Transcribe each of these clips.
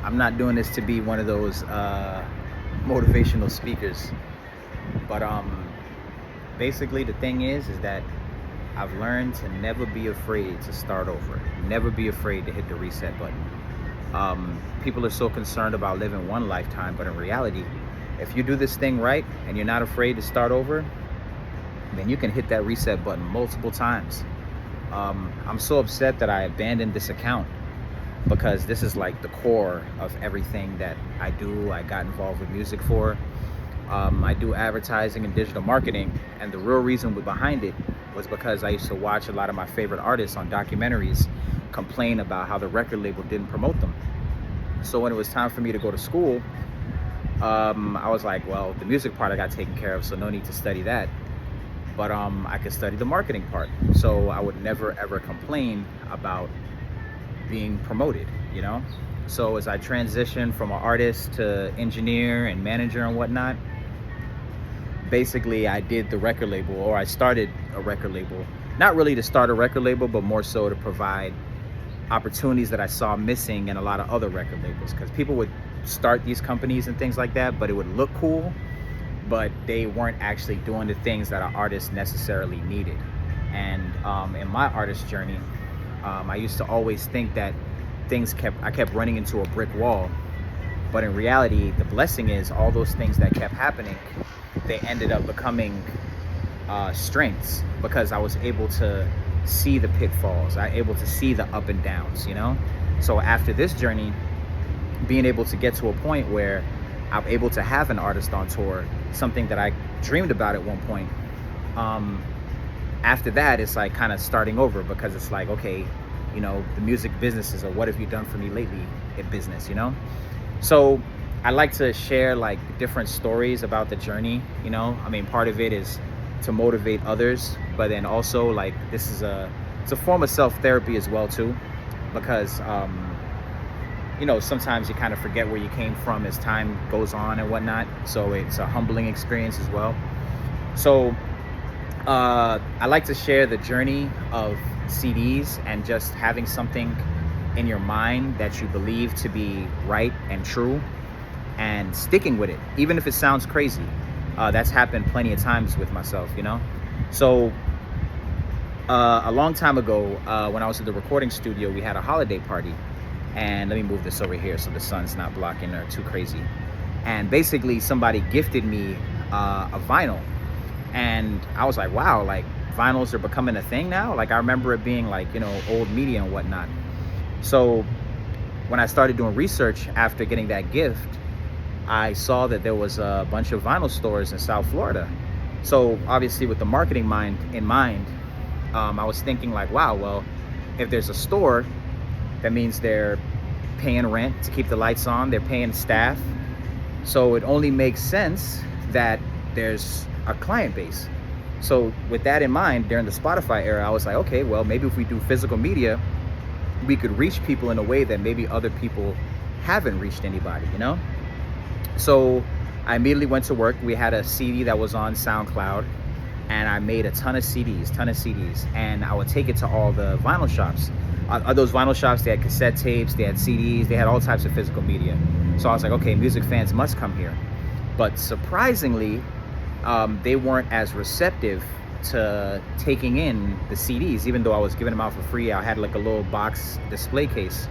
I'm not doing this to be one of those motivational speakers, but basically the thing is that I've learned to never be afraid to start over. Never be afraid to hit the reset button. People are so concerned about living one lifetime, but in reality, if you do this thing right and you're not afraid to start over, then you can hit that reset button multiple times. I'm so upset that I abandoned this account because this is like the core of everything that I do. I got involved with music for. I do advertising and digital marketing, and the real reason behind it was because I used to watch a lot of my favorite artists on documentaries complain about how the record label didn't promote them. So when it was time for me to go to school, I was like, well, the music part I got taken care of, so no need to study that. But I could study the marketing part, so I would never ever complain about being promoted, you know? So as I transitioned from an artist to engineer and manager and whatnot, basically I did the record label, or I started a record label. Not really to start a record label, but more so to provide opportunities that I saw missing in a lot of other record labels, because people would start these companies and things like that, but it would look cool, but they weren't actually doing the things that an artist necessarily needed. And in my artist journey, I used to always think that I kept running into a brick wall, but in reality, the blessing is all those things that kept happening, they ended up becoming strengths, because I was able to see the pitfalls, I able to see the up and downs, you know? So after this journey, being able to get to a point where I'm able to have an artist on tour, something that I dreamed about at one point, after that, it's like kind of starting over, because it's like, okay, you know, the music business is a what have you done for me lately in business, you know? So I like to share like different stories about the journey, you know? I mean, part of it is to motivate others, but then also like it's a form of self-therapy as well too, because you know, sometimes you kind of forget where you came from as time goes on and whatnot. So it's a humbling experience as well. So I like to share the journey of CDs and just having something in your mind that you believe to be right and true, and sticking with it, even if it sounds crazy. That's happened plenty of times with myself, you know? So a long time ago, when I was at the recording studio, we had a holiday party. And let me move this over here so the sun's not blocking or too crazy. And basically somebody gifted me a vinyl. And I was like, wow, like vinyls are becoming a thing now. Like I remember it being like, you know, old media and whatnot. So when I started doing research after getting that gift, I saw that there was a bunch of vinyl stores in South Florida. So obviously with the marketing in mind, I was thinking like, wow, well, if there's a store, that means they're paying rent to keep the lights on, they're paying staff. So it only makes sense that there's a client base. So with that in mind, during the Spotify era, I was like, okay, well, maybe if we do physical media, we could reach people in a way that maybe other people haven't reached anybody, you know? So I immediately went to work. We had a CD that was on SoundCloud, and I made a ton of CDs, and I would take it to all the vinyl shops. Those vinyl shops, they had cassette tapes, they had CDs, they had all types of physical media. So I was like, okay, music fans must come here. But surprisingly, they weren't as receptive to taking in the CDs, even though I was giving them out for free. I had like a little box display case.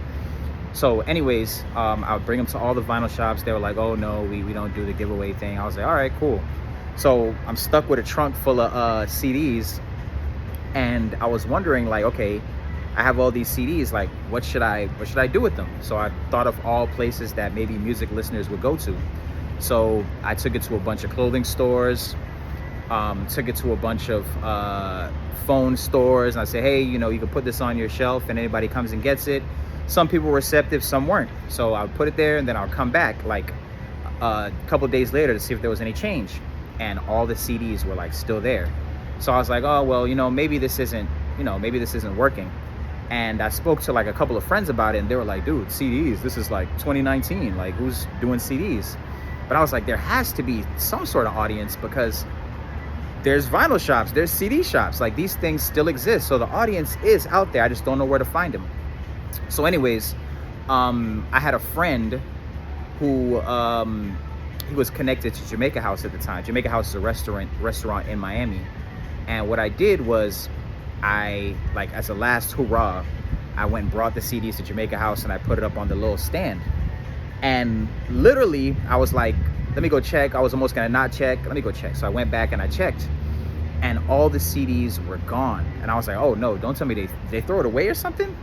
So anyways, I would bring them to all the vinyl shops. They were like, oh no, we don't do the giveaway thing. I was like, all right, cool. So I'm stuck with a trunk full of CDs, and I was wondering like, okay, I have all these CDs, like what should I do with them? So I thought of all places that maybe music listeners would go to. So I took it to a bunch of clothing stores, took it to a bunch of phone stores, and I said, hey, you know, you can put this on your shelf and anybody comes and gets it. Some people were receptive, some weren't. So I would put it there, and then I'll come back like a couple days later to see if there was any change, and all the CDs were like still there. So I was like, oh well, you know, maybe this isn't working. And I spoke to like a couple of friends about it, and they were like, dude, CDs, this is like 2019, like who's doing CDs? But I was like, there has to be some sort of audience, because there's vinyl shops, there's CD shops, like these things still exist. So the audience is out there, I just don't know where to find them. So anyways, I had a friend who he was connected to Jamaica House at the time. Jamaica House is a restaurant in Miami. And what I did was, I, like, as a last hurrah, I went and brought the CDs to Jamaica House and I put it up on the little stand. And literally, I was like, let me go check. I was almost gonna not check. Let me go check. So I went back and I checked, and all the CDs were gone. And I was like, oh no, don't tell me they throw it away or something.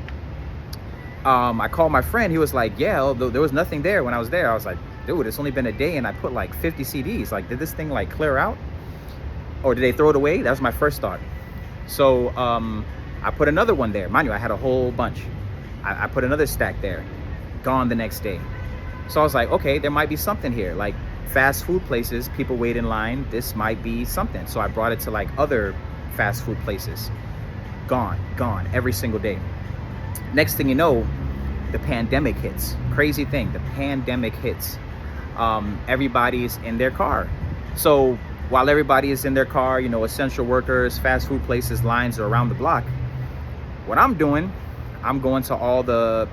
I called my friend. He was like, yeah, there was nothing there when I was there. I was like, dude, it's only been a day and I put like 50 CDs. Like, did this thing like clear out? Or did they throw it away? That was my first thought. So I put another one there. Mind you, I had a whole bunch. I put another stack there. Gone the next day. So I was like, okay, there might be something here. Like, fast food places, people wait in line. This might be something. So I brought it to like other fast food places. Gone every single day. Next thing you know, the pandemic hits. Crazy thing, the pandemic hits. Everybody's in their car. So while everybody is in their car, you know, essential workers, fast food places, lines are around the block. What I'm doing, I'm going to all the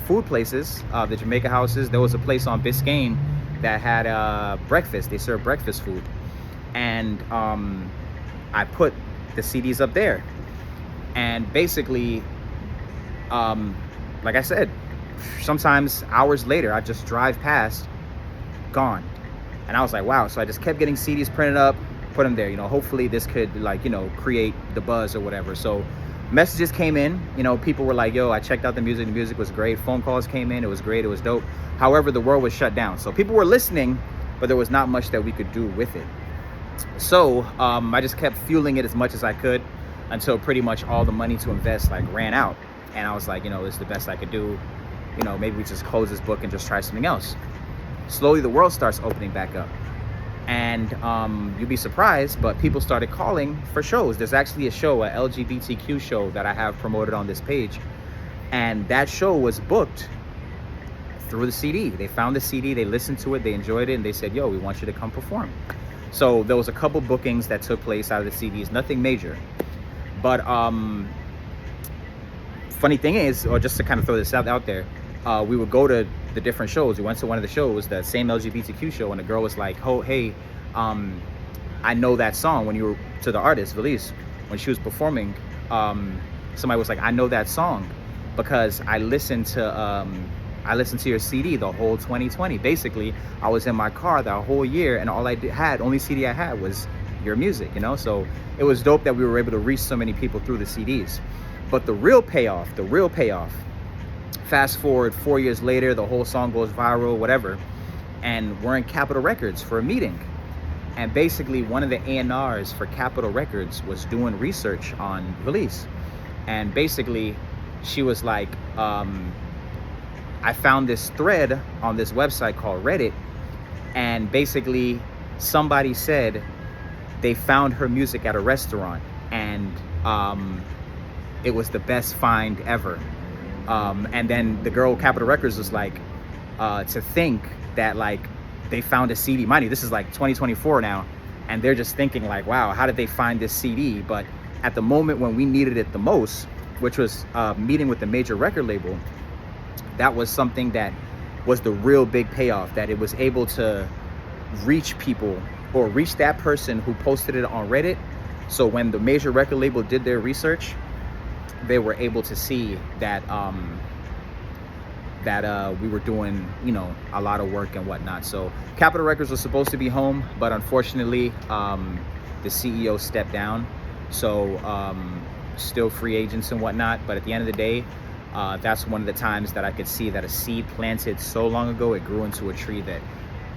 food places, the Jamaica houses. There was a place on Biscayne that had breakfast. They served breakfast food. And I put the CDs up there. And basically, like I said, sometimes hours later, I just drive past, gone. And I was like, wow. So I just kept getting CDs printed up, put them there. You know, hopefully this could, like, you know, create the buzz or whatever. So messages came in, you know, people were like, yo, I checked out the music was great. Phone calls came in, it was great, it was dope. However, the world was shut down. So people were listening, but there was not much that we could do with it. So I just kept fueling it as much as I could until pretty much all the money to invest like ran out. And I was like, you know, this is the best I could do. You know, maybe we just close this book and just try something else. Slowly the world starts opening back up. And you'd be surprised, but people started calling for shows. There's actually a show, a LGBTQ show that I have promoted on this page. And that show was booked through the CD. They found the CD, they listened to it, they enjoyed it, and they said, yo, we want you to come perform. So there was a couple bookings that took place out of the CDs, nothing major. But funny thing is, or just to kind of throw this out there, we would go to the different shows. We went to one of the shows, the same LGBTQ show, and the girl was like, oh, hey, I know that song. When you were, to the artist, Valise, when she was performing, somebody was like, I know that song because I listened to your CD the whole 2020. Basically, I was in my car that whole year, and all I had, only CD I had was your music, you know? So it was dope that we were able to reach so many people through the CDs. But the real payoff, fast forward 4 years later, the whole song goes viral, whatever, and we're in Capitol Records for a meeting. And basically one of the A&Rs for Capitol Records was doing research on Valise. And basically she was like, I found this thread on this website called Reddit, and basically somebody said they found her music at a restaurant, and it was the best find ever. And then the girl Capitol Records was like, to think that like they found a CD. Mind you, this is like 2024 now, and they're just thinking like, wow, how did they find this CD? But at the moment when we needed it the most, which was meeting with the major record label, that was something that was the real big payoff, that it was able to reach people, or reach that person who posted it on Reddit. So when the major record label did their research, they were able to see that we were doing, you know, a lot of work and whatnot. So Capitol Records was supposed to be home, but unfortunately the CEO stepped down. So still free agents and whatnot, but at the end of the day, that's one of the times that I could see that a seed planted so long ago, it grew into a tree that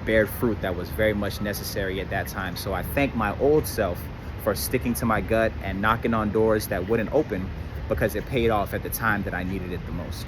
bared fruit that was very much necessary at that time. So I thank my old self for sticking to my gut and knocking on doors that wouldn't open, because it paid off at the time that I needed it the most.